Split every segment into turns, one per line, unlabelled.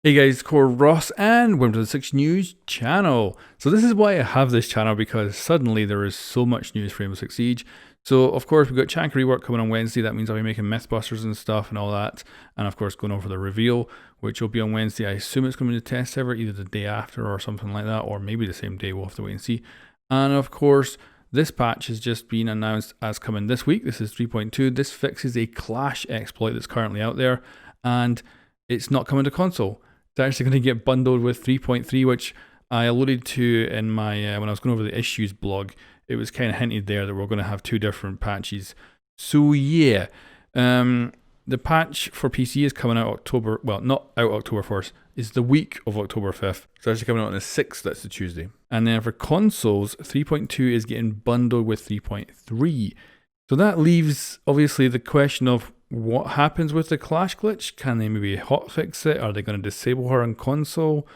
Hey guys, Core Ross and welcome to the 6 News channel. So this is why I have this channel, because suddenly there is so much news for Rainbow Six Siege. So of course we've got Chank rework coming on Wednesday. That means I'll be making Mythbusters and stuff and all that. And of course going over the reveal, which will be on Wednesday. I assume it's going to be the test server, either the day after or something like that, or maybe the same day. We'll have to wait and see. And of course this patch has just been announced as coming this week. This is 3.2. This fixes a Clash exploit that's currently out there, and it's not coming to console. It's actually going to get bundled with 3.3, which I alluded to in my when I was going over the issues blog. It was kind of hinted there that we're going to have two different patches. So yeah, the patch for PC is coming out October. Well, not out October 1st. It's the week of October 5th. It's actually coming out on the 6th. That's the Tuesday. And then for consoles, 3.2 is getting bundled with 3.3. So that leaves obviously the question of what happens with the Clash glitch. Can they maybe hotfix it? Are they going to disable her on console?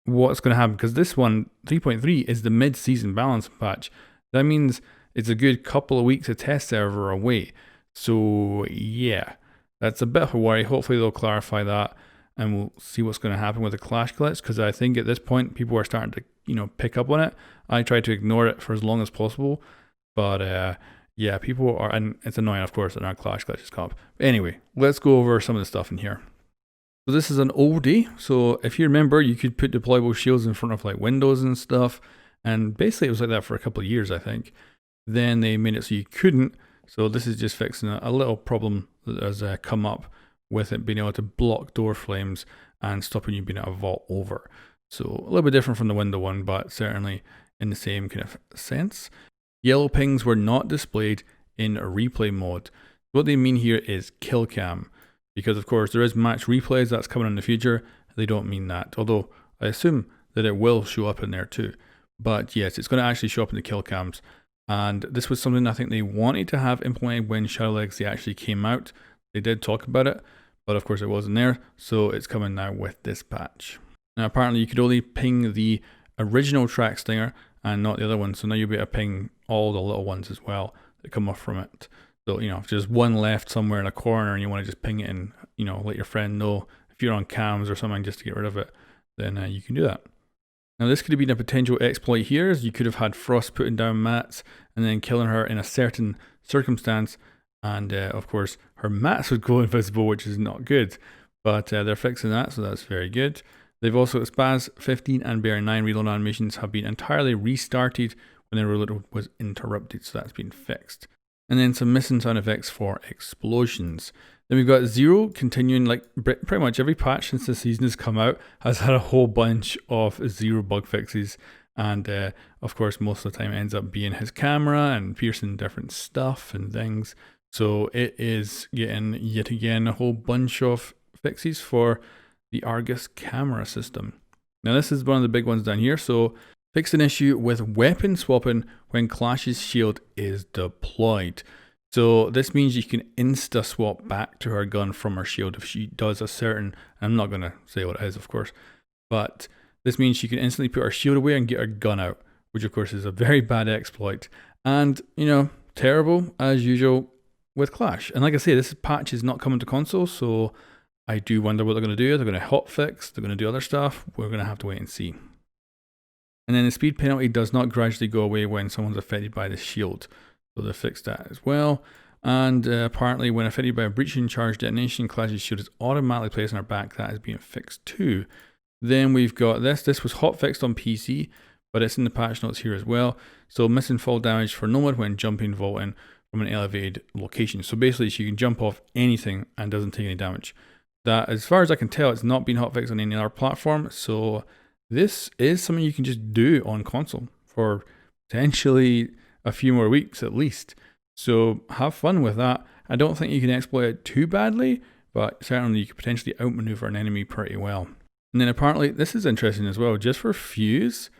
What's going to happen? Because this one, 3.3, is the mid-season balance patch. That means it's a good couple of weeks of test server away. So yeah, that's a bit of a worry. Hopefully they'll clarify that and we'll see what's going to happen with the Clash glitch, because I think at this point people are starting to pick up on it. I try to ignore it for as long as possible, but yeah, people are, and it's annoying, of course, that our Clash glitches come up. But anyway, let's go over some of the stuff in here. So this is an oldie. So if you remember, you could put deployable shields in front of like windows and stuff, and basically it was like that for a couple of years, I think. Then they made it so you couldn't. So this is just fixing a little problem that has come up with it being able to block door flames and stopping you being able to vault over. So a little bit different from the window one, but certainly in the same kind of sense. Yellow pings were not displayed in replay mode. What they mean here is kill cam, because of course there is match replays that's coming in the future. They don't mean that, although I assume that it will show up in there too. But yes, it's going to actually show up in the kill cams. And this was something I think they wanted to have implemented when Shadow Legacy actually came out. They did talk about it, but of course it wasn't there, so it's coming now with this patch. Now apparently you could only ping the original track stinger and not the other one, so now you'll be able to ping all the little ones as well that come off from it. So, if there's one left somewhere in a corner and you want to just ping it and, let your friend know if you're on cams or something just to get rid of it, then you can do that. Now this could have been a potential exploit here, as you could have had Frost putting down mats and then killing her in a certain circumstance, and of course her mats would go invisible, which is not good, but they're fixing that, so that's very good. They've also, Spaz 15 and Bear 9 reload animations have been entirely restarted when their reload was interrupted, so that's been fixed. And then some missing sound effects for explosions. Then we've got Zero continuing, like pretty much every patch since the season has come out has had a whole bunch of Zero bug fixes, and of course most of the time it ends up being his camera and piercing different stuff and things. So it is getting yet again a whole bunch of fixes for the Argus camera system. Now this is one of the big ones down here. So fixed an issue with weapon swapping when Clash's shield is deployed. So this means you can insta swap back to her gun from her shield if she does a certain, I'm not going to say what it is of course, but this means she can instantly put her shield away and get her gun out, which of course is a very bad exploit and, terrible as usual with Clash. And like I say, this patch is not coming to console, so I do wonder what they're going to do. They're going to hotfix, they're going to do other stuff. We're going to have to wait and see. And then the speed penalty does not gradually go away when someone's affected by the shield. So they fixed that as well. And apparently when affected by a breaching charge detonation, Clash's shield is automatically placed on her back. That is being fixed too. Then we've got this. This was hotfixed on PC, but it's in the patch notes here as well. So missing fall damage for Nomad when jumping, vaulting from an elevated location. So basically she can jump off anything and doesn't take any damage. That, as far as I can tell, it's not been hotfixed on any other platform. So this is something you can just do on console for potentially a few more weeks at least. So have fun with that. I don't think you can exploit it too badly, but certainly you could potentially outmaneuver an enemy pretty well. And then apparently, this is interesting as well, just for Fuse,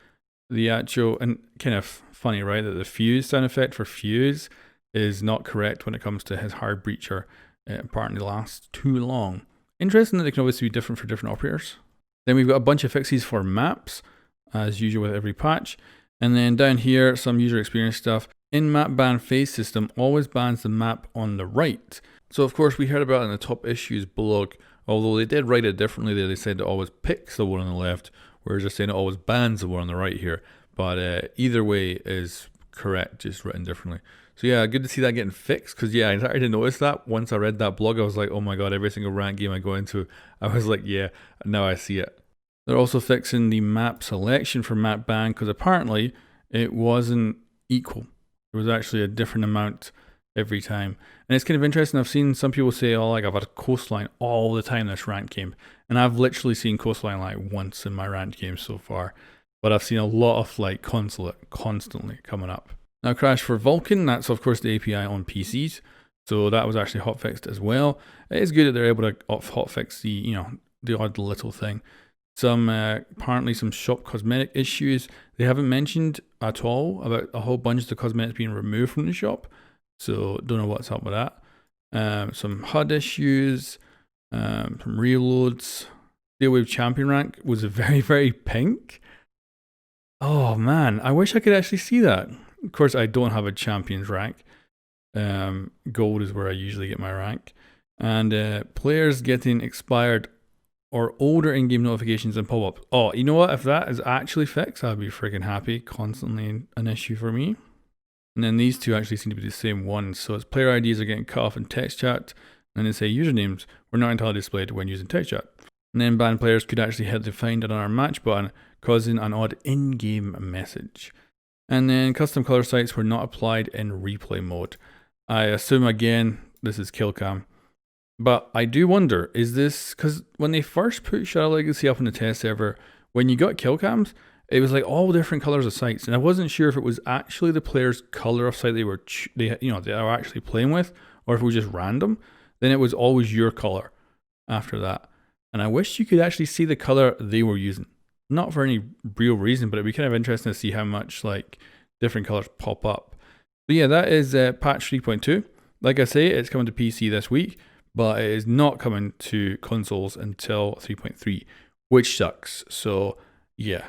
the actual, and kind of funny, right, that the Fuse sound effect for Fuse is not correct when it comes to his hard breacher. It apparently lasts too long. Interesting that they can obviously be different for different operators. Then we've got a bunch of fixes for maps, as usual with every patch. And then down here, some user experience stuff. In-map ban phase system always bans the map on the right. So of course we heard about it in the top issues blog Although they did write it differently there. They said it always picks the one on the left, whereas they're saying it always bans the one on the right here. But either way is correct, just written differently. So yeah, good to see that getting fixed, because yeah, I started to notice that once I read that blog. I was like, oh my god, every single rank game I go into, I was like, yeah, now I see it. They're also fixing the map selection for map ban, because apparently it wasn't equal. There was actually a different amount every time. And it's kind of interesting. I've seen some people say, oh, like I've had a coastline all the time this ranked game. And I've literally seen coastline like once in my ranked game so far. But I've seen a lot of like consulate constantly coming up. Now Crash for Vulkan, that's of course the API on PCs. So that was actually hotfixed as well. It is good that they're able to hotfix the odd little thing. Some apparently some shop cosmetic issues. They haven't mentioned at all about a whole bunch of the cosmetics being removed from the shop. So don't know what's up with that. Some HUD issues, some reloads. The Wave Champion rank was very, very pink. Oh man, I wish I could actually see that. Of course, I don't have a Champions rank. Gold is where I usually get my rank. And players getting expired or older in-game notifications and pop-ups. Oh, you know what? If that is actually fixed, I'd be freaking happy. Constantly an issue for me. And then these two actually seem to be the same ones. So it's player IDs are getting cut off in text chat. And they say usernames were not entirely displayed when using text chat. And then banned players could actually hit the find another match button, causing an odd in-game message. And then custom color sights were not applied in replay mode. I assume again, this is kill cam. But I do wonder, is this, because when they first put Shadow Legacy up on the test server, when you got kill cams, it was like all different colors of sights, and I wasn't sure if it was actually the player's color of sight they were actually playing with, or if it was just random. Then it was always your color after that. And I wish you could actually see the color they were using. Not for any real reason, but it'd be kind of interesting to see how much like different colors pop up. But yeah, that is patch 3.2. Like I say, it's coming to PC this week, but it is not coming to consoles until 3.3, which sucks. So yeah.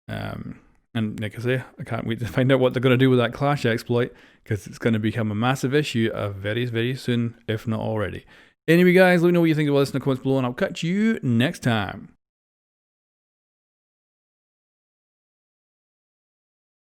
And like I say, I can't wait to find out what they're going to do with that Clash exploit, because it's going to become a massive issue very, very soon, if not already. Anyway, guys, let me know what you think about this in the comments below, and I'll catch you next time.